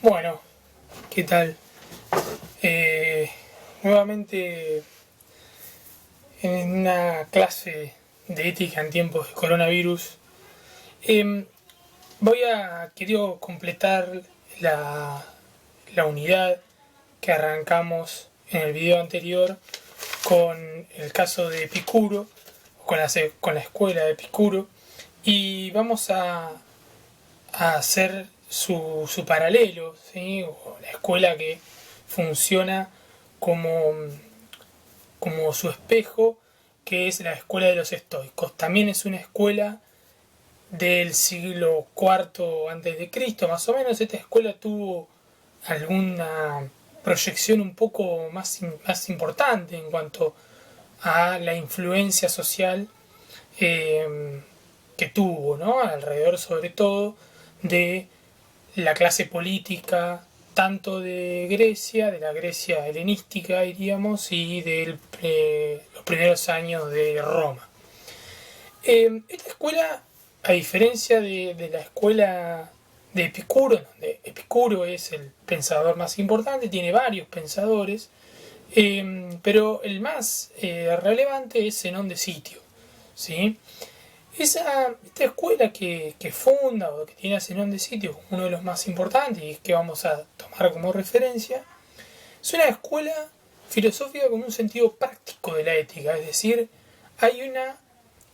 Bueno, ¿qué tal? Nuevamente en una clase de ética en tiempos de coronavirus. Eh, Quiero completar la, la unidad que arrancamos en el video anterior con el caso de Epicuro, con la escuela de Epicuro, y vamos a hacer su paralelo, ¿sí? O la escuela que funciona como, como su espejo, que es la escuela de los estoicos. También es una escuela del siglo IV antes de Cristo, más o menos. Esta escuela tuvo alguna proyección un poco más importante en cuanto a la influencia social que tuvo, ¿no? Alrededor, sobre todo, de la clase política, tanto de Grecia, de la Grecia helenística, diríamos, y de los primeros años de Roma. Esta escuela, a diferencia de la escuela de Epicuro, donde Epicuro es el pensador más importante, tiene varios pensadores, pero el más relevante es Zenón de Sitio, ¿sí? Esta escuela que funda o que tiene a Zenón de Sitio, uno de los más importantes y que vamos a tomar como referencia, es una escuela filosófica con un sentido práctico de la ética, es decir, hay una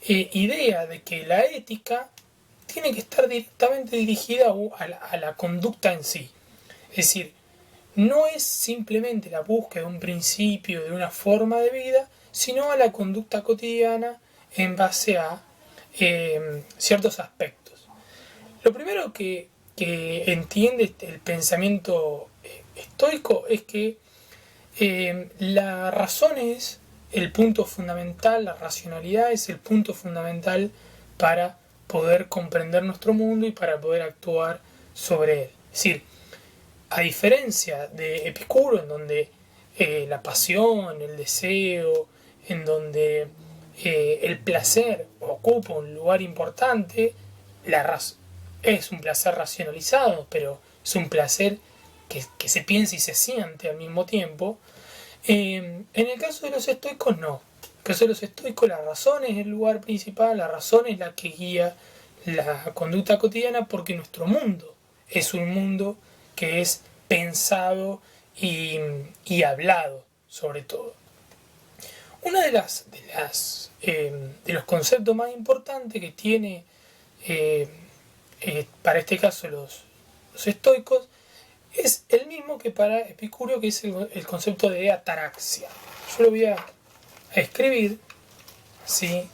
idea de que la ética tiene que estar directamente dirigida a la conducta en sí. Es decir, no es simplemente la búsqueda de un principio, de una forma de vida, sino a la conducta cotidiana en base a ciertos aspectos. Lo primero que entiende el pensamiento estoico es que la razón es el punto fundamental, la racionalidad es el punto fundamental para poder comprender nuestro mundo y para poder actuar sobre él. Es decir, a diferencia de Epicuro, en donde la pasión, el deseo, en donde el placer ocupa un lugar importante, es un placer racionalizado, pero es un placer que se piensa y se siente al mismo tiempo. En el caso de los estoicos no. En el caso de los estoicos la razón es el lugar principal, la razón es la que guía la conducta cotidiana, porque nuestro mundo es un mundo que es pensado y hablado sobre todo. Uno de los conceptos más importantes que tiene para este caso los estoicos es el mismo que para Epicuro, que es el concepto de ataraxia. Yo lo voy a escribir, ¿sí?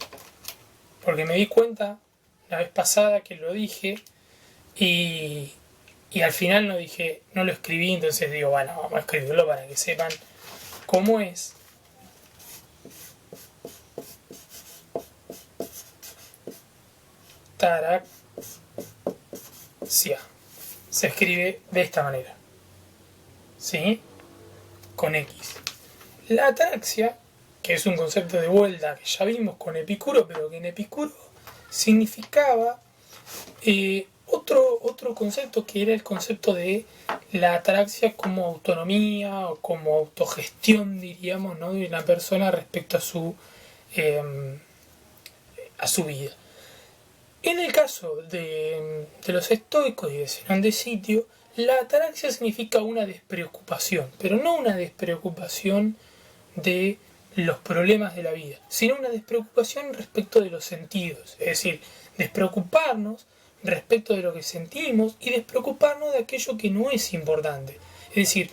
Porque me di cuenta la vez pasada que lo dije y, y al final no lo escribí, entonces digo, bueno, vamos a escribirlo para que sepan cómo es. Ataraxia. Se escribe de esta manera, ¿sí? Con X. La ataraxia, que es un concepto de vuelta que ya vimos con Epicuro, pero que en Epicuro significaba otro concepto, que era el concepto de la ataraxia como autonomía o como autogestión, diríamos, ¿no? De una persona respecto a su vida. En el caso de los estoicos y de Zenón de Sitio, la ataraxia significa una despreocupación, pero no una despreocupación de los problemas de la vida, sino una despreocupación respecto de los sentidos, es decir, despreocuparnos respecto de lo que sentimos y despreocuparnos de aquello que no es importante. Es decir,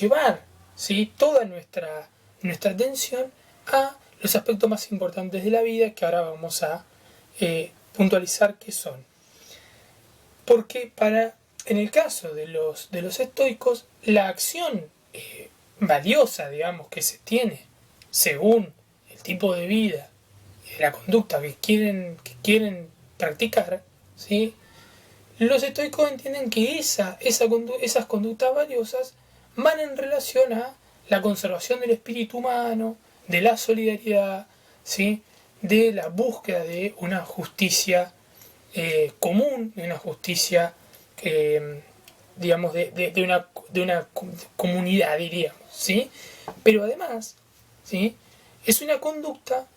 llevar, ¿sí?, toda nuestra atención a los aspectos más importantes de la vida, que ahora vamos a puntualizar qué son. Porque en el caso de los estoicos, la acción valiosa, digamos, que se tiene según el tipo de vida y la conducta que quieren practicar, ¿sí?, los estoicos entienden que esas conductas valiosas van en relación a la conservación del espíritu humano, de la solidaridad, ¿sí?, de la búsqueda de una justicia común, de una justicia digamos, de una comunidad, diríamos, ¿sí? Pero además, ¿sí? Es una conducta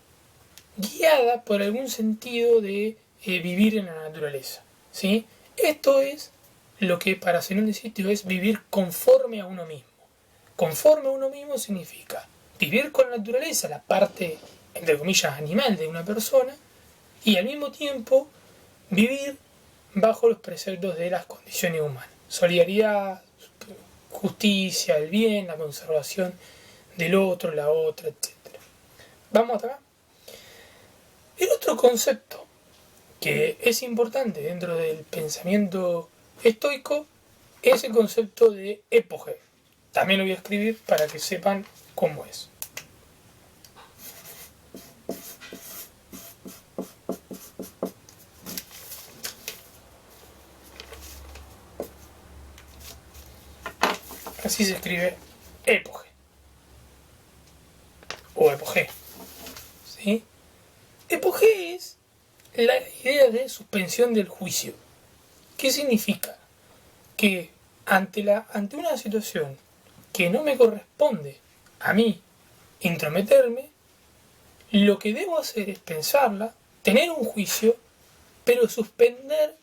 guiada por algún sentido de vivir en la naturaleza, ¿sí? Esto es lo que para Zenón de Sitio es vivir conforme a uno mismo. Conforme a uno mismo significa vivir con la naturaleza, la parte, entre comillas, animal de una persona, y al mismo tiempo vivir bajo los preceptos de las condiciones humanas. Solidaridad, justicia, el bien, la conservación del otro, la otra, etc. Vamos hasta acá. El otro concepto que es importante dentro del pensamiento estoico es el concepto de epoge. También lo voy a escribir para que sepan cómo es. Así se escribe epoge o epoge, ¿sí? Epoge es la idea de suspensión del juicio. ¿Qué significa? Que ante una situación que no me corresponde a mí intrometerme, lo que debo hacer es pensarla, tener un juicio, pero suspender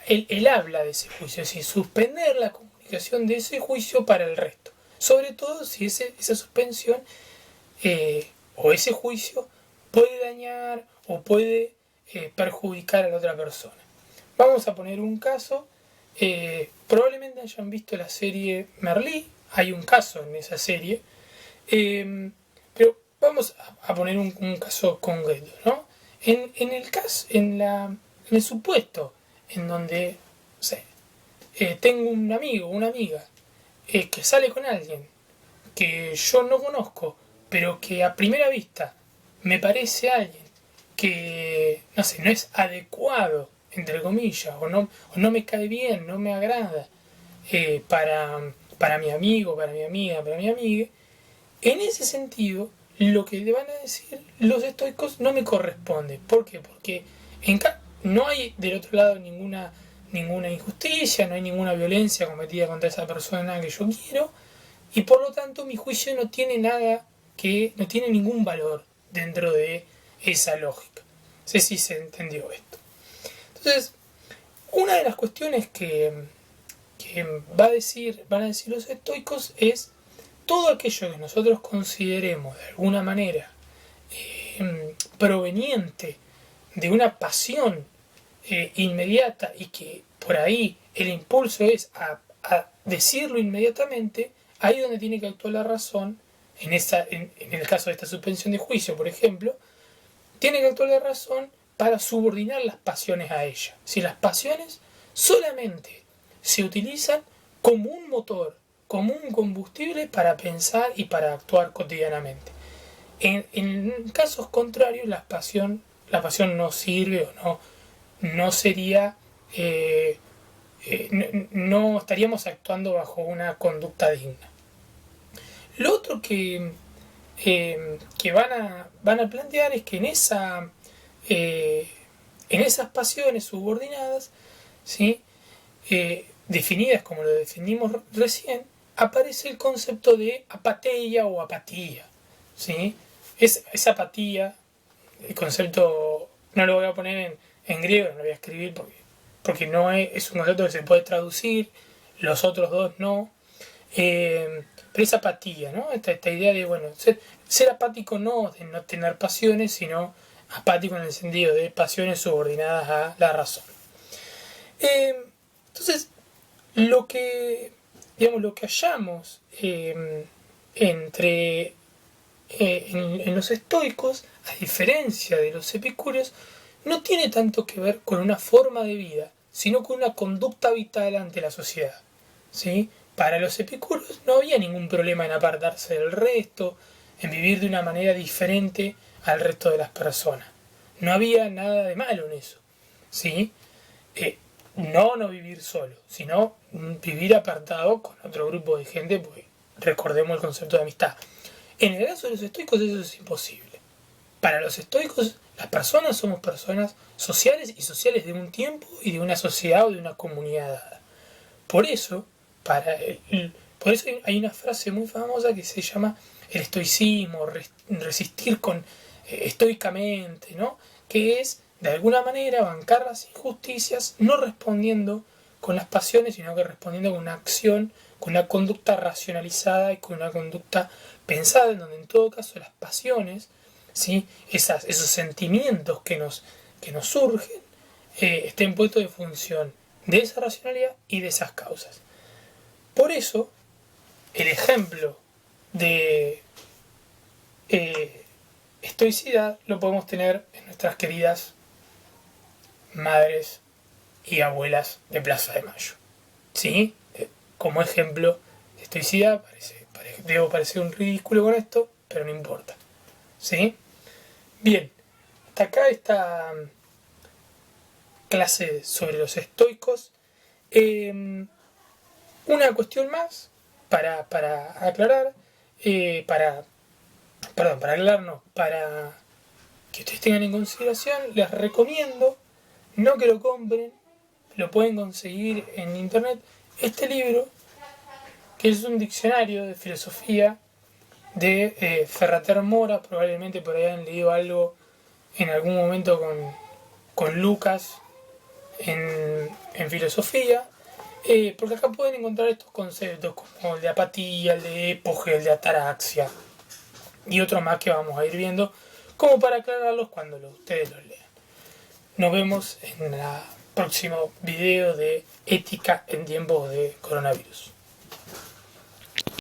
el habla de ese juicio, es decir, suspender la comunicación de ese juicio para el resto. Sobre todo si esa suspensión o ese juicio puede dañar o puede perjudicar a la otra persona. Vamos a poner un caso. Probablemente hayan visto la serie Merlí. Hay un caso en esa serie. Pero vamos a poner un caso concreto, ¿no? En el caso, en el supuesto en donde, no sé, tengo un amigo, una amiga, que sale con alguien que yo no conozco, pero que a primera vista me parece alguien que, no sé, no es adecuado, entre comillas, o no me cae bien, no me agrada para mi amigo, para mi amiga, para mi amiga, en ese sentido, lo que le van a decir los estoicos no me corresponde. ¿Por qué? Porque no hay del otro lado ninguna injusticia, no hay ninguna violencia cometida contra esa persona que yo quiero, y por lo tanto mi juicio no tiene no tiene ningún valor dentro de esa lógica. No sé si se entendió esto. Entonces, una de las cuestiones que van a decir los estoicos es todo aquello que nosotros consideremos de alguna manera proveniente de una pasión inmediata y que por ahí el impulso es a decirlo inmediatamente, ahí es donde tiene que actuar la razón, en el caso de esta suspensión de juicio, por ejemplo, tiene que actuar la razón para subordinar las pasiones a ella. Si las pasiones solamente se utilizan como un motor, como un combustible para pensar y para actuar cotidianamente. En casos contrarios, la pasión no sirve o no sería, no estaríamos actuando bajo una conducta digna. Lo otro que van a plantear es que en esas pasiones subordinadas, ¿sí? Definidas como lo definimos recién, aparece el concepto de apateia o apatía, ¿sí? Esa apatía, el concepto no lo voy a poner en griego, no lo voy a escribir porque no es un concepto que se puede traducir, los otros dos no. Pero esa apatía, ¿no? Esta idea de, bueno, ser apático no de no tener pasiones, sino apático en el sentido de pasiones subordinadas a la razón. Entonces, lo que hallamos en los estoicos, a diferencia de los epicúreos, no tiene tanto que ver con una forma de vida, sino con una conducta vital ante la sociedad, ¿sí? Para los epicúreos no había ningún problema en apartarse del resto, en vivir de una manera diferente al resto de las personas. No había nada de malo en eso, ¿sí? No vivir solo, sino vivir apartado con otro grupo de gente, pues recordemos el concepto de amistad. En el caso de los estoicos eso es imposible. Para los estoicos, las personas somos personas sociales y sociales de un tiempo y de una sociedad o de una comunidad dada. Por eso, por eso hay una frase muy famosa que se llama el estoicismo, resistir estoicamente, ¿no? Que es, de alguna manera, bancar las injusticias, no respondiendo con las pasiones, sino que respondiendo con una acción, con una conducta racionalizada y con una conducta pensada, en donde en todo caso las pasiones, ¿sí? Esos sentimientos que nos surgen, estén puestos en función de esa racionalidad y de esas causas. Por eso, el ejemplo de estoicidad lo podemos tener en nuestras queridas madres y abuelas de Plaza de Mayo. ¿Sí? Como ejemplo de estoicidad, debo parecer un ridículo con esto, pero no importa. ¿Sí? Bien, hasta acá esta clase sobre los estoicos. Una cuestión más para aclarar, para aclarar, no, para que ustedes tengan en consideración, les recomiendo, no que lo compren, lo pueden conseguir en internet, este libro, que es un diccionario de filosofía de Ferrater Mora. Probablemente por ahí han leído algo en algún momento con Lucas en filosofía, porque acá pueden encontrar estos conceptos como el de apatía, el de epoge, el de ataraxia y otros más que vamos a ir viendo, como para aclararlos cuando ustedes los lean. Nos vemos en el próximo video de ética en tiempos de coronavirus.